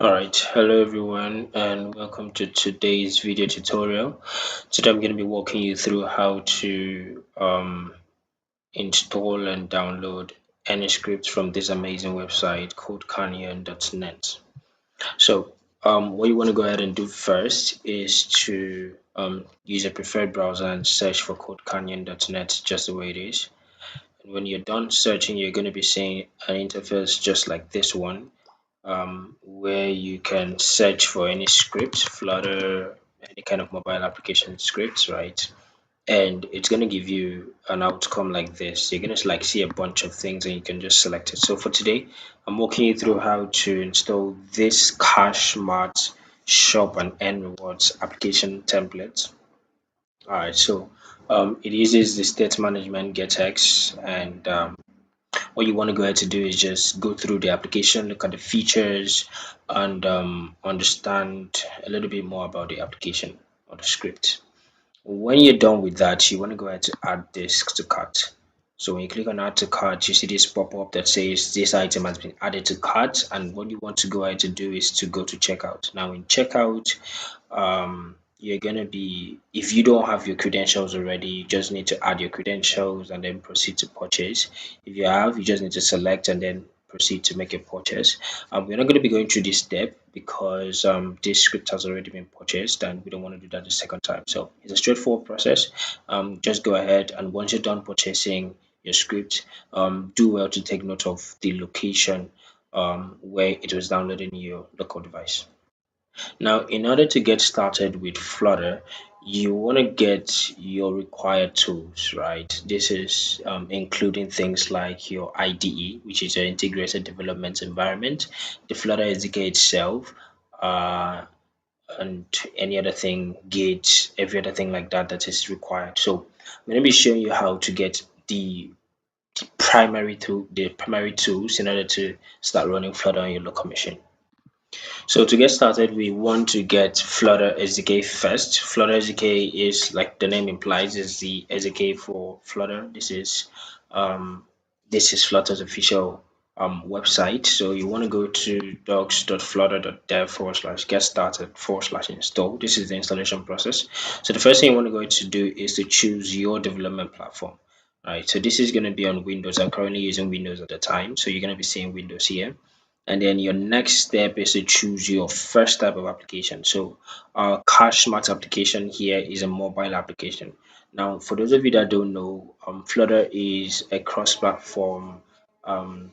Alright, hello everyone and welcome to today's video tutorial. Today I'm going to be walking you through how to install and download any scripts from this amazing website called canyon.net. So what you want to go ahead and do first is to use a preferred browser and search for code canyon.net just the way it is. And when you're done searching, you're going to be seeing an interface just like this one where you can search for any script, Flutter, any kind of mobile application scripts, right? And it's going to give you an outcome like this. You're going to like see a bunch of things and you can just select it. So for today, I'm walking you through how to install this CashMart shop and earn rewards application template. All right, so it uses the state management GetX and what you want to go ahead to do is just go through the application, look at the features, and understand a little bit more about the application or the script. When you're done with that, you want to go ahead to add this to cart. So when you click on add to cart, you see this pop up that says this item has been added to cart, and what you want to go ahead to do is to go to checkout. Now in checkout, you're gonna be, if you don't have your credentials already, you just need to add your credentials and then proceed to purchase. If you have, you just need to select and then proceed to make a purchase. We're not going to be going through this step because this script has already been purchased and we don't want to do that the second time. So it's a straightforward process. Just go ahead, and once you're done purchasing your script, do well to take note of the location where it was downloaded in your local device. Now, in order to get started with Flutter, you want to get your required tools, right? This is including things like your IDE, which is your integrated development environment, the Flutter SDK itself, uh, and any other thing, Git, every other thing like that that is required. So I'm going to be showing you how to get the primary tools in order to start running Flutter on your local machine. So to get started, we want to get Flutter SDK first. Flutter SDK is, like the name implies, is the SDK for Flutter. This is Flutter's official website. So you want to go to docs.flutter.dev /get started /install. This is the installation process. So the first thing you want to go to do is to choose your development platform. Right. So this is going to be on Windows. I'm currently using Windows at the time. So you're going to be seeing Windows here, and then your next step is to choose your first type of application. So our CashMart application here is a mobile application. Now, for those of you that don't know, Flutter is a cross-platform um,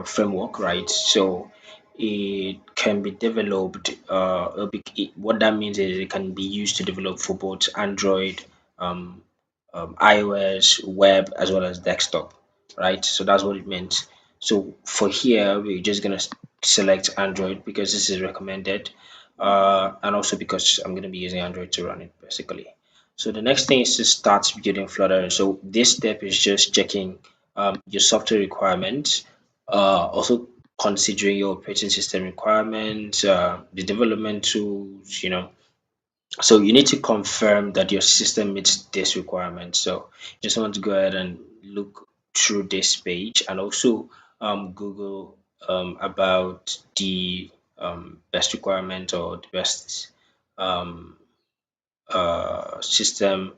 framework, right? So it can be developed. What that means is it can be used to develop for both Android, um, iOS, web, as well as desktop, right? So that's what it means. So for here, we're just gonna select Android because this is recommended, and also because I'm gonna be using Android to run it basically. So the next thing is to start building Flutter. So this step is just checking your software requirements, also considering your operating system requirements, the development tools, so you need to confirm that your system meets this requirement. So you just want to go ahead and look through this page and also Google about the best requirement or the best um, system,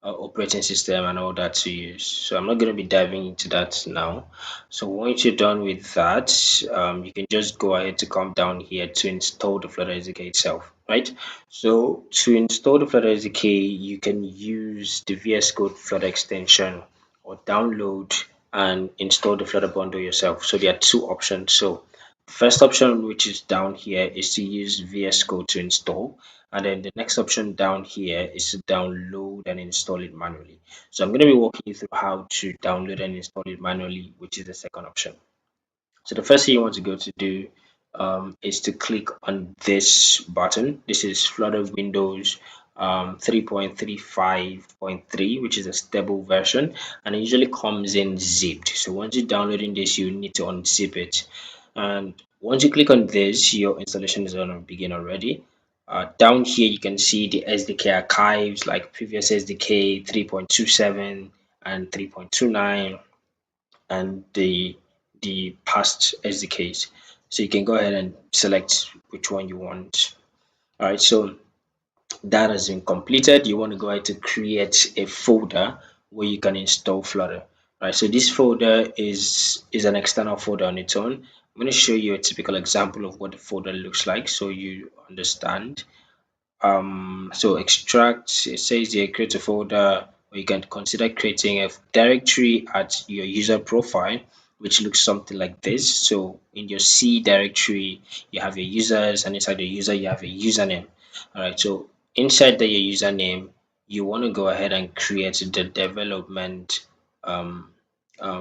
operating system, and all that to use. So I'm not going to be diving into that now. So once you're done with that, you can just go ahead to come down here to install the Flutter SDK itself, right? So to install the Flutter SDK, you can use the VS Code Flutter extension or download and install the Flutter bundle yourself. So there are two options. So first option, which is down here, is to use VS Code to install, and then the next option down here is to download and install it manually. So I'm going to be walking you through how to download and install it manually, which is the second option. So the first thing you want to go to do is to click on this button. This is Flutter Windows 3.35.3, which is a stable version, and it usually comes in zipped. So once you're downloading this, you need to unzip it. And once you click on this, your installation is going to begin already. Down here, you can see the SDK archives like previous SDK 3.27 and 3.29 and the past SDKs. So you can go ahead and select which one you want. All right, so that has been completed. You want to go ahead to create a folder where you can install Flutter. All right, so this folder is an external folder on its own. I'm going to show you a typical example of what the folder looks like so you understand. So extract, it says here create a folder, or you can consider creating a directory at your user profile, which looks something like this. So in your C directory, you have your users, and inside the user, you have a username. All right, so inside the your username, you want to go ahead and create the development um,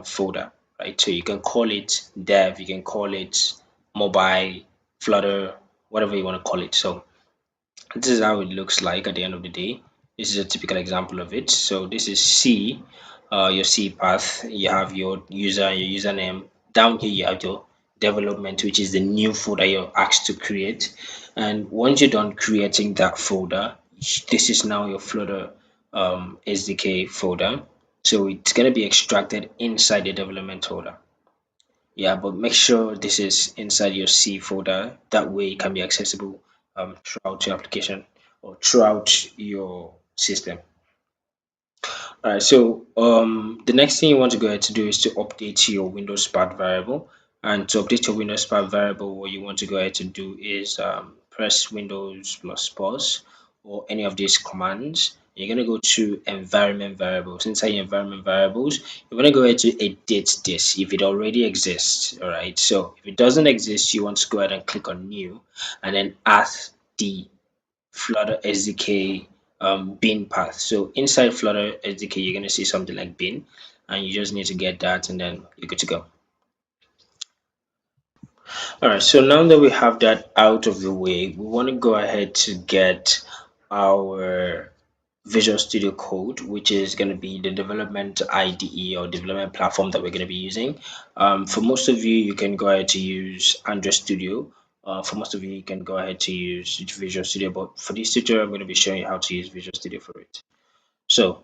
folder, right? So you can call it dev, you can call it mobile, Flutter, whatever you want to call it. So this is how it looks like at the end of the day. This is a typical example of it. So this is C, your C path. You have your user and your username. Down here you have your development, which is the new folder you're asked to create. And once you're done creating that folder, this is now your Flutter SDK folder. So it's going to be extracted inside the development folder. Yeah, but make sure this is inside your C folder. That way it can be accessible throughout your application or throughout your system. All right, so the next thing you want to go ahead to do is to update your Windows path variable. And to update your Windows path variable, what you want to go ahead to do is press Windows plus pause or any of these commands. You're going to go to environment variables. Inside your environment variables, you're going to go ahead to edit this if it already exists. All right, so if it doesn't exist, you want to go ahead and click on new and then add the Flutter SDK bin path. So inside Flutter SDK, you're going to see something like bin, and you just need to get that, and then you're good to go. All right. So now that we have that out of the way, we want to go ahead to get our Visual Studio Code, which is going to be the development IDE or development platform that we're going to be using. For most of you, you can go ahead to use Android Studio. For most of you, you can go ahead to use Visual Studio. But for this tutorial, I'm going to be showing you how to use Visual Studio for it. So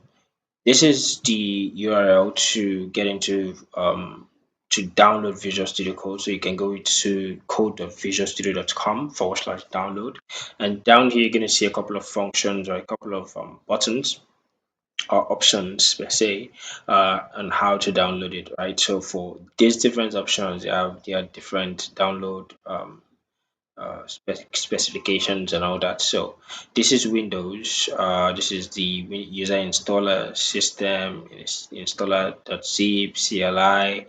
this is the URL to get into to download Visual Studio Code. So you can go to code.visualstudio.com/download. And down here, you're going to see a couple of functions or a couple of buttons or options per se on how to download it, right? So for these different options, there are different download specifications and all that. So this is Windows. This is the user installer system installer.zip CLI.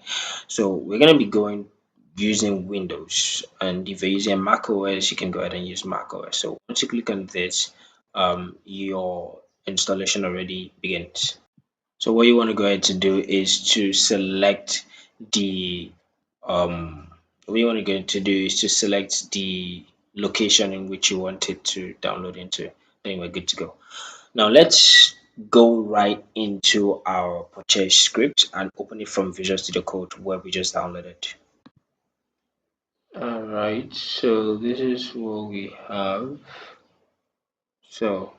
So we're gonna be going using Windows, and if you're using Mac OS, you can go ahead and use Mac OS. So once you click on this, your installation already begins. So what you want to go ahead to do is to select the what you want to go to do is to select the location in which you want it to download into. Then we're good to go. Now let's go right into our purchase script and open it from Visual Studio Code where we just downloaded. All right, so this is what we have. So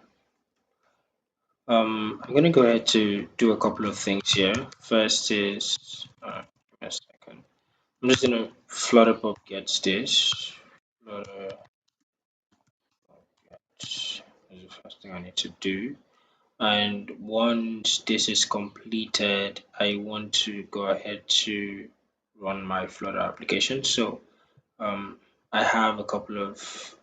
I'm gonna go ahead to do a couple of things here. First is give me a second. I'm just gonna Flutter pop gets this. Flutter gets is the first thing I need to do. And once this is completed, I want to go ahead to run my Flutter application. So I have a couple of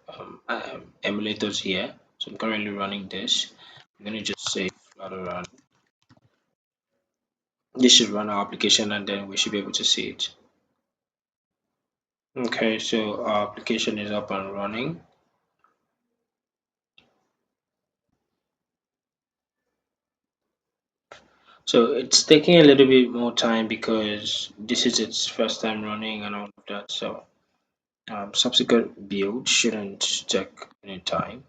emulators here. So I'm currently running this. I'm gonna just say Flutter run. This should run our application and then we should be able to see it. Okay, so our application is up and running. So it's taking a little bit more time because this is its first time running and all of that. So subsequent build shouldn't take any time.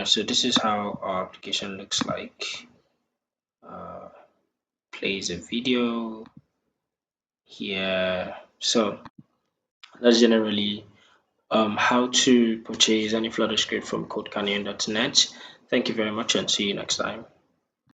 So this is how our application looks like. Uh, Plays a video here. So that's generally how to purchase any Flutter script from codecanyon.net. Thank you very much and see you next time.